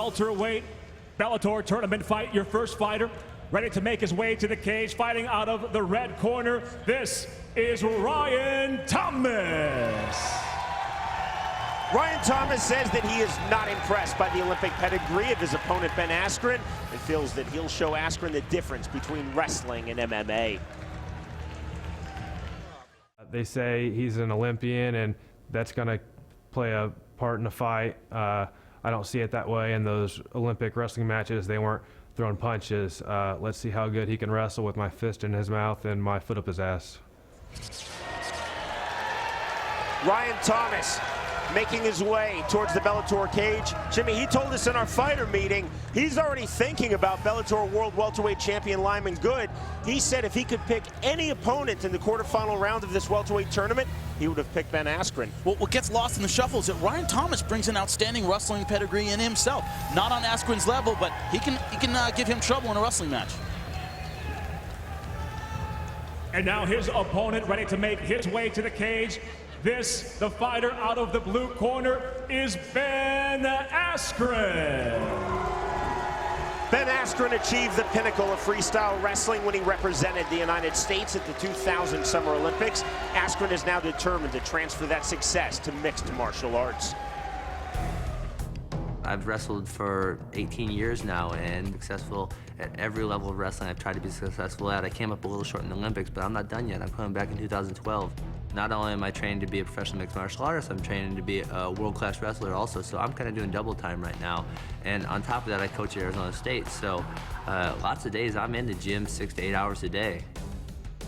welterweight Bellator tournament fight. Your first fighter ready to make his way to the cage, fighting out of the red corner. This is Ryan Thomas. Ryan Thomas says that he is not impressed by the Olympic pedigree of his opponent Ben Askren and feels that he'll show Askren the difference between wrestling and MMA. They say he's an Olympian and that's going to play a part in the fight. I don't see it that way. In those Olympic wrestling matches, they weren't throwing punches. Let's see how good he can wrestle with my fist in his mouth and my foot up his ass. Ryan Thomas making his way towards the Bellator cage. Jimmy, he told us in our fighter meeting he's already thinking about Bellator World Welterweight Champion Lyman Good. He said if he could pick any opponent in the quarterfinal round of this welterweight tournament, he would have picked Ben Askren. Well, what gets lost in the shuffle is that Ryan Thomas brings an outstanding wrestling pedigree in himself. Not on Askren's level, but he can give him trouble in a wrestling match. And now his opponent ready to make his way to the cage. This, the fighter out of the blue corner, is Ben Askren. Ben Askren achieved the pinnacle of freestyle wrestling when he represented the United States at the 2000 Summer Olympics. Askren is now determined to transfer that success to mixed martial arts. I've wrestled for 18 years now and successful at every level of wrestling I've tried to be successful at. I came up a little short in the Olympics, but I'm not done yet. I'm coming back in 2012. Not only am I trained to be a professional mixed martial artist, I'm training to be a world-class wrestler also, so I'm kind of doing double time right now. And on top of that, I coach at Arizona State, so lots of days I'm in the gym 6 to 8 hours a day.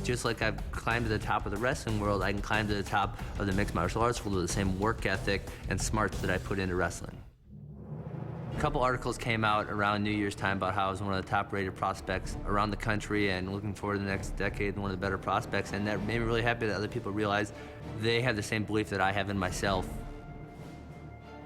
Just like I've climbed to the top of the wrestling world, I can climb to the top of the mixed martial arts world with the same work ethic and smarts that I put into wrestling. A couple articles came out around New Year's time about how I was one of the top-rated prospects around the country and looking forward to the next decade, one of the better prospects, and that made me really happy that other people realized they have the same belief that I have in myself.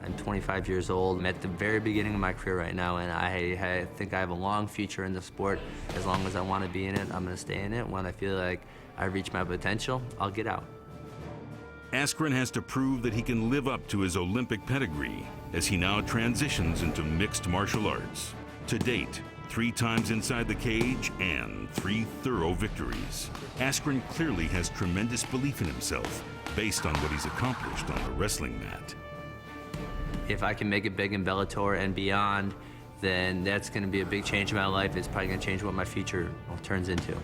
I'm 25 years old. I'm at the very beginning of my career right now, and I think I have a long future in the sport. As long as I want to be in it, I'm going to stay in it. When I feel like I reach my potential, I'll get out. Askren has to prove that he can live up to his Olympic pedigree as he now transitions into mixed martial arts. To date, 3 times inside the cage and 3 thorough victories. Askren clearly has tremendous belief in himself based on what he's accomplished on the wrestling mat. If I can make it big in Bellator and beyond, then that's going to be a big change in my life. It's probably going to change what my future turns into.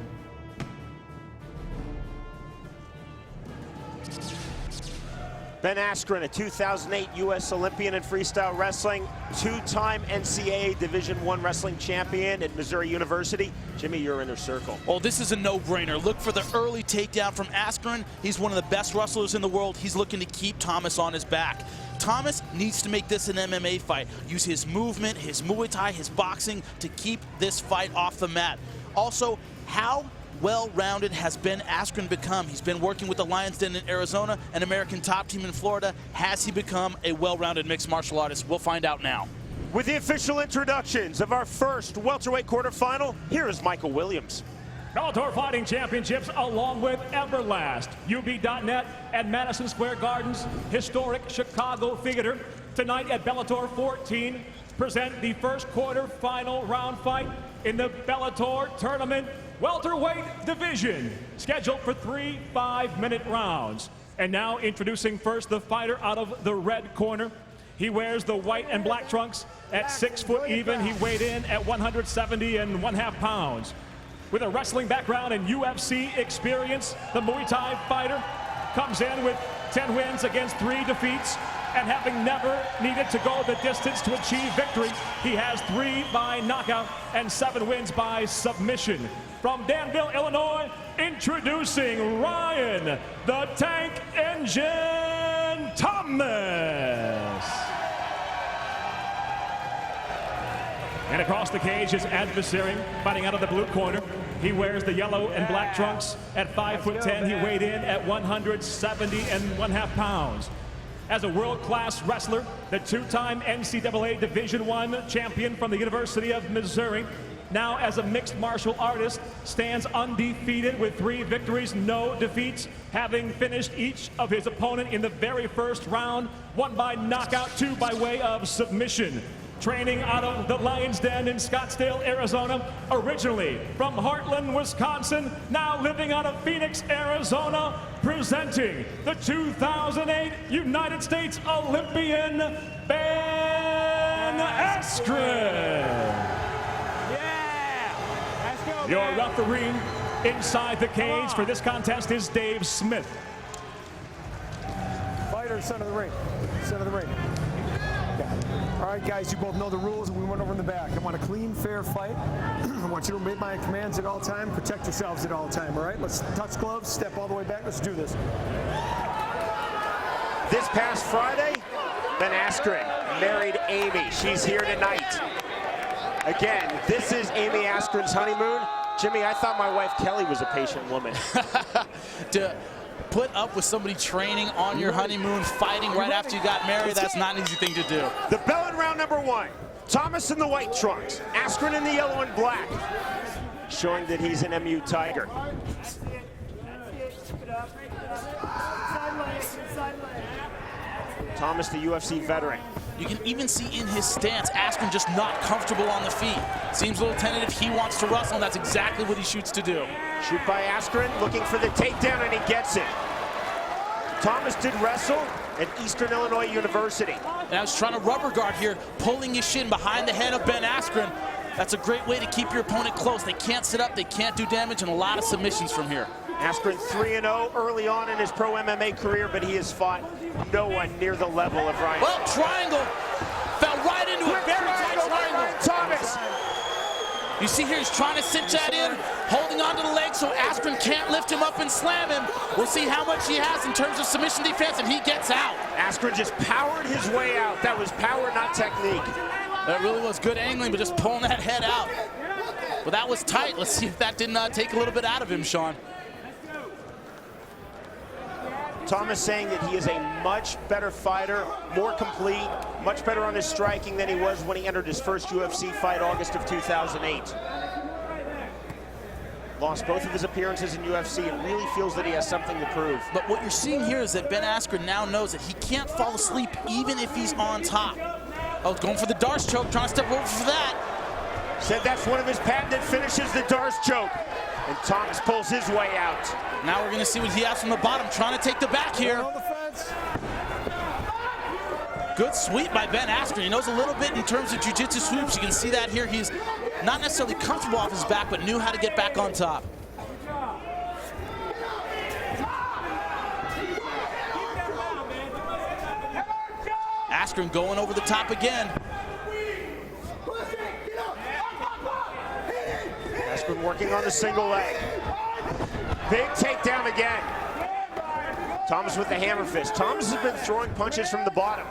Ben Askren, a 2008 U.S. Olympian in freestyle wrestling, 2-time NCAA Division I wrestling champion at Missouri University. Jimmy, your inner circle. Oh, this is a no-brainer. Look for the early takedown from Askren. He's one of the best wrestlers in the world. He's looking to keep Thomas on his back. Thomas needs to make this an MMA fight. Use his movement, his Muay Thai, his boxing to keep this fight off the mat. Also, how well-rounded has Ben Askren become? He's been working with the Lions Den in Arizona, an American top team in Florida. Has he become a well-rounded mixed martial artist? We'll find out now. With the official introductions of our first welterweight quarterfinal, here is Michael Williams. Bellator Fighting Championships, along with Everlast, UB.net, and Madison Square Garden's historic Chicago Theater. Tonight at Bellator 14, present the first quarterfinal round fight in the Bellator tournament welterweight division, scheduled for 3 5-minute rounds. And now introducing first the fighter out of the red corner. He wears the white and black trunks. At 6 foot even, he weighed in at 170 1/2 pounds. With a wrestling background and UFC experience, the Muay Thai fighter comes in with 10 wins against 3 defeats, and having never needed to go the distance to achieve victory, he has 3 by knockout and 7 wins by submission. From Danville, Illinois, introducing Ryan the Tank Engine Thomas. And across the cage, his adversary, fighting out of the blue corner. He wears the yellow and black trunks. At 5'10", he weighed in at 170 1/2 pounds. As a world-class wrestler, the 2-time NCAA Division I champion from the University of Missouri, now as a mixed martial artist, stands undefeated with 3 victories, no defeats, having finished each of his opponent in the very first round, 1 by knockout, 2 by way of submission. training out of the Lion's Den in Scottsdale, Arizona, originally from Heartland, Wisconsin, now living out of Phoenix, Arizona, presenting the 2008 United States Olympian, Ben Askren. Your referee inside the cage for this contest is Dave Smith. Fighter, center of the ring. Center of the ring. All right, guys, you both know the rules, and we went over in the back. I want a clean, fair fight. I want you to obey my commands at all time. Protect yourselves at all time, all right? Let's touch gloves, step all the way back. Let's do this. This past Friday, Ben Askren married Amy. She's here tonight. Again, this is Amy Askren's honeymoon. Jimmy, I thought my wife Kelly was a patient woman. To put up with somebody training on your honeymoon, fighting right after you got married, that's not an easy thing to do. The bell in round number 1. Thomas in the white trunks, Askren in the yellow and black, showing that he's an MU Tiger. Thomas, the UFC veteran. You can even see in his stance, Askren just not comfortable on the feet. Seems a little tentative. He wants to wrestle, and that's exactly what he shoots to do. Shoot by Askren, looking for the takedown, and he gets it. Thomas did wrestle at Eastern Illinois University. And I was trying to rubber guard here, pulling his shin behind the head of Ben Askren. That's a great way to keep your opponent close. They can't sit up, they can't do damage, and a lot of submissions from here. Askren 3-0 early on in his pro MMA career, but he has fought no one near the level of Ryan. Well, triangle. Fell right into a very tight triangle. Thomas. You see here, he's trying to cinch that in, holding onto the leg so Askren can't lift him up and slam him. We'll see how much he has in terms of submission defense, and he gets out. Askren just powered his way out. That was power, not technique. That really was good angling, but just pulling that head out. Well, that was tight. Let's see if that did not take a little bit out of him, Sean. Thomas saying that he is a much better fighter, more complete, much better on his striking than he was when he entered his first UFC fight August of 2008. Lost both of his appearances in UFC and really feels that he has something to prove. But what you're seeing here is that Ben Askren now knows that he can't fall asleep even if he's on top. Oh, going for the Darce choke, trying to step over for that. Said that's one of his patented finishes, the Darce choke. And Thomas pulls his way out. Now we're gonna see what he has from the bottom, trying to take the back here. Good sweep by Ben Askren. He knows a little bit in terms of jiu-jitsu sweeps. You can see that here. He's not necessarily comfortable off his back, but knew how to get back on top. Askren going over the top again. Askren working on the single leg. Big takedown again. Thomas with the hammer fist. Thomas has been throwing punches from the bottom.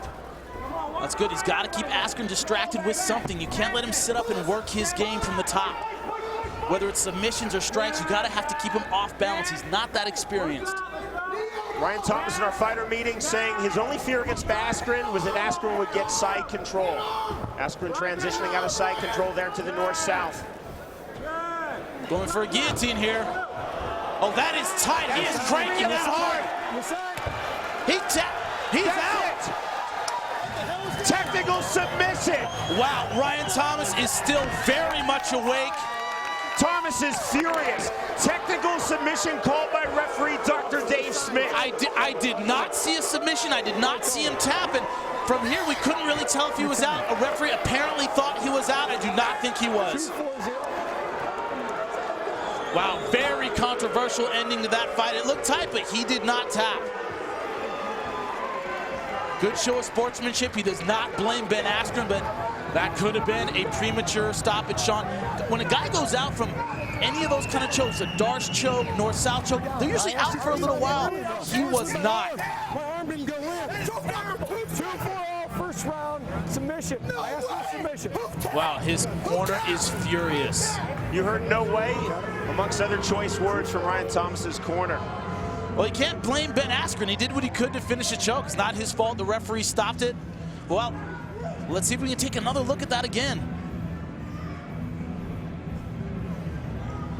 That's good. He's got to keep Askren distracted with something. You can't let him sit up and work his game from the top. Whether it's submissions or strikes, you got to have to keep him off balance. He's not that experienced. Ryan Thomas in our fighter meeting saying his only fear against Askren was that Askren would get side control. Askren transitioning out of side control there to the north-south. Going for a guillotine here. Oh, that is tight. He is cranking that hard. He's out. Technical submission. Wow, Ryan Thomas is still very much awake. Thomas is furious. Technical submission called by referee Dr. Dave Smith. I did not see a submission. I did not see him tapping. From here, we couldn't really tell if he was out. A referee apparently thought he was out. I do not think he was. Wow, very controversial ending to that fight. It looked tight, but he did not tap. Good show of sportsmanship. He does not blame Ben Askren, but that could have been a premature stoppage, Sean. When a guy goes out from any of those kind of chokes, a Darce choke, north-south choke, they're usually out for a little while. He was not. My arm didn't go in. 2-4-0, first round submission. I asked for submission. Wow, his corner is furious. You heard "no way" amongst other choice words from Ryan Thomas's corner. Well, you can't blame Ben Askren. He did what he could to finish a choke. It's not his fault. The referee stopped it. Well, let's see if we can take another look at that again.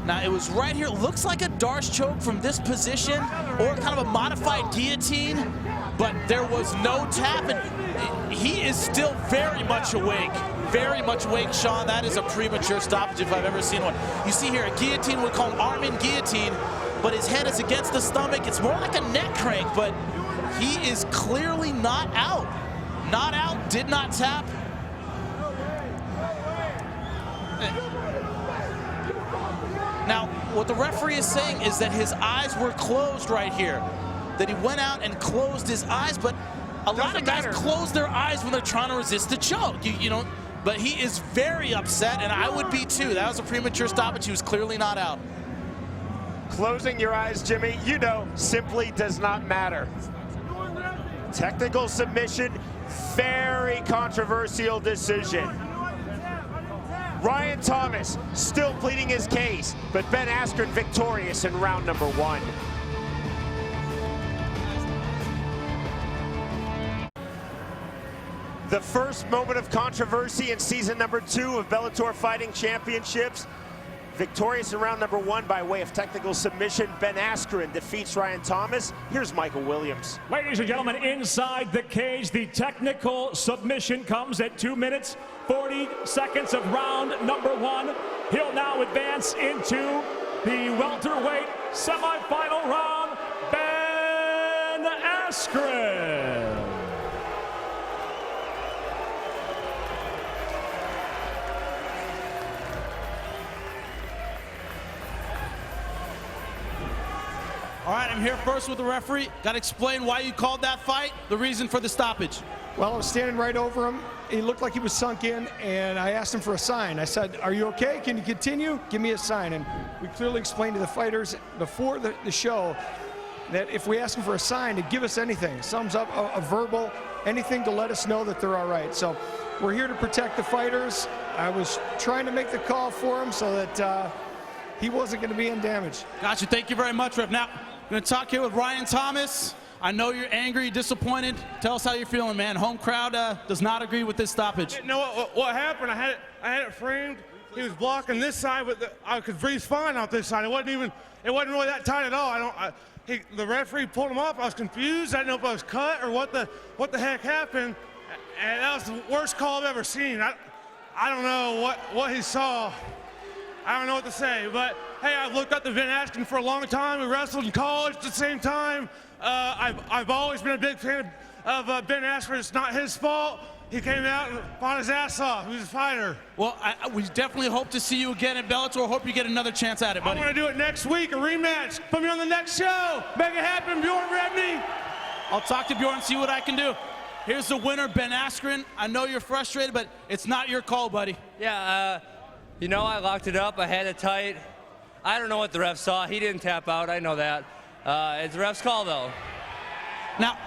Now, it was right here. Looks like a Darce choke from this position or kind of a modified guillotine, but there was no tap, and he is still very much awake. very much awake, Sean. That is a premature stoppage if I've ever seen one. You see here, a guillotine, we call an arm-in guillotine, but his head is against the stomach. It's more like a neck crank, but he is clearly not out. Not out, did not tap. Now, what the referee is saying is that his eyes were closed right here. That he went out and closed his eyes, but a lot of guys close their eyes when they're trying to resist the choke. You know, but he is very upset, and I would be too. That was a premature stoppage. He was clearly not out. Closing your eyes, Jimmy, you know, simply does not matter. Technical submission, very controversial decision. Ryan Thomas still pleading his case, but Ben Askren victorious in round number 1. The first moment of controversy in season number 2 of Bellator Fighting Championships. Victorious in round number 1 by way of technical submission, Ben Askren defeats Ryan Thomas. Here's Michael Williams. Ladies and gentlemen, inside the cage, the technical submission comes at 2 minutes, 40 seconds of round number 1. He'll now advance into the welterweight semifinal round, Ben Askren. All right, I'm here first with the referee. Got to explain why you called that fight, the reason for the stoppage. Well, I was standing right over him. He looked like he was sunk in, and I asked him for a sign. I said, "Are you okay? Can you continue? Give me a sign." And we clearly explained to the fighters before the show that if we ask him for a sign, to give us anything, thumbs up, a verbal, anything to let us know that they're all right. So we're here to protect the fighters. I was trying to make the call for him so that he wasn't going to be undamaged. Gotcha. Thank you very much, Ref. Now, I'm going to talk here with Ryan Thomas. I know you're angry, disappointed. Tell us how you're feeling, man. Home crowd does not agree with this stoppage. You know what happened? I had it framed. He was blocking this side, but I could breathe fine out this side. It wasn't really that tight at all. The referee pulled him off. I was confused. I didn't know if I was cut or what the heck happened. And that was the worst call I've ever seen. I don't know what he saw. I don't know what to say, but hey, I've looked up to Ben Askren for a long time. We wrestled in college at the same time. I've always been a big fan of Ben Askren. It's not his fault. He came out and fought his ass off. He was a fighter. Well, we definitely hope to see you again at Bellator. Hope you get another chance at it, buddy. I want to do it next week, a rematch. Put me on the next show. Make it happen, Bjorn Rebney. I'll talk to Bjorn and see what I can do. Here's the winner, Ben Askren. I know you're frustrated, but it's not your call, buddy. Yeah, you know, I locked it up. I had it tight. I don't know what the ref saw. He didn't tap out. I know that. It's the ref's call, though. Now,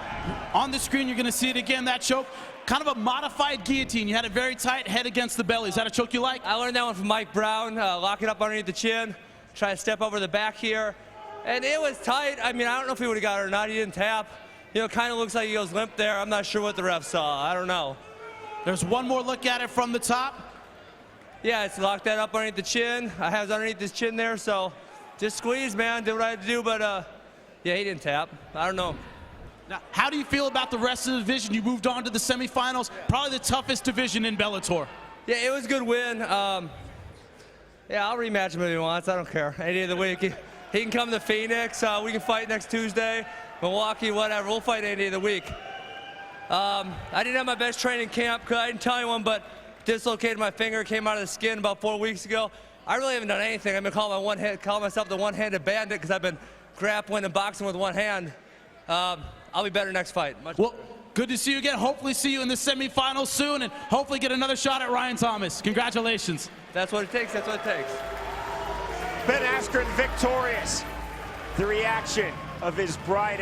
on the screen, you're going to see it again, that choke. Kind of a modified guillotine. You had it very tight, head against the belly. Is that a choke you like? I learned that one from Mike Brown. Lock it up underneath the chin. Try to step over the back here. And it was tight. I mean, I don't know if he would have got it or not. He didn't tap. You know, kind of looks like he goes limp there. I'm not sure what the ref saw. I don't know. There's one more look at it from the top. Yeah, it's locked that up underneath the chin. I have it underneath his chin there, so just squeeze, man. Did what I had to do, but yeah, he didn't tap. I don't know. Now, how do you feel about the rest of the division? You moved on to the semifinals, probably the toughest division in Bellator. Yeah, it was a good win. Yeah, I'll rematch him if he wants. I don't care. Any day of the week. He can come to Phoenix. We can fight next Tuesday. Milwaukee, whatever. We'll fight any day of the week. I didn't have my best training camp because I didn't tell anyone, but dislocated my finger, came out of the skin about 4 weeks ago. I really haven't done anything. I've been calling myself the one-handed bandit because I've been grappling and boxing with one hand. I'll be better next fight. Well, good to see you again. Hopefully see you in the semifinals soon and hopefully get another shot at Ryan Thomas. Congratulations. That's what it takes. That's what it takes. Ben Askren victorious. The reaction of his bride.